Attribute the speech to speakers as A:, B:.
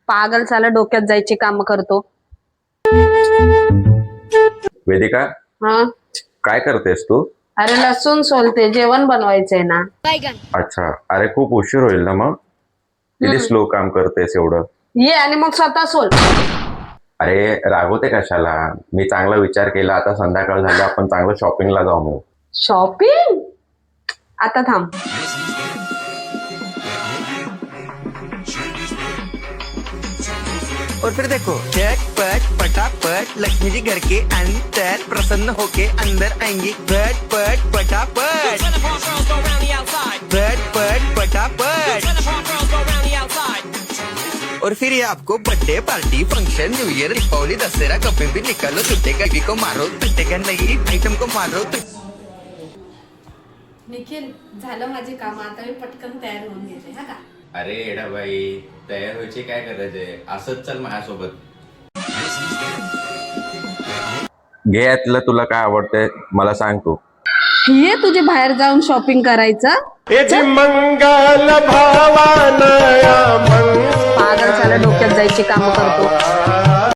A: पागल साला डोक्यात जायची काम करतो.
B: वेदिका,
A: हा
B: काय करतेस तू?
A: अरे लसूण सोलते, जेवण बनवायचंय ना.
B: अच्छा, अरे खूप उशीर होईल ना मग. किती स्लो काम करतेस एवढं?
A: ये आणि मग स्वतः सोल.
B: अरे रागवते कशाला? मी चांगला विचार केला, आता संध्याकाळ झाली, आपण चांगलं शॉपिंगला जाऊ मग.
A: शॉपिंग? आता थांब.
C: और फिर देखो झटपट पटापट लक्ष्मी जी घर के अंदर प्रसन्न होके अंदर आएंगी. झटपट पटापट झटपट पटापट. और फिर ये आपको birthday party function new year Deepawali Dussehra कभी भी निकालो छुट्टे का को मारो छुट्टे का नहीं आइटम को मारो.
D: निखिल झालं माझे काम, आता मी पटकन तयार होऊन घेते हा का.
E: अरे एडा बाई, तयार व्हायची काय करायचंय, असंच चल माझ्यासोबत.
B: घे यातलं तुला काय आवडतंय मला सांग तू.
A: ये तुझे बाहेर जाऊन शॉपिंग करायचं.
F: मंगल भवानया
A: पागल साला डोक्यात जायची काम करतो.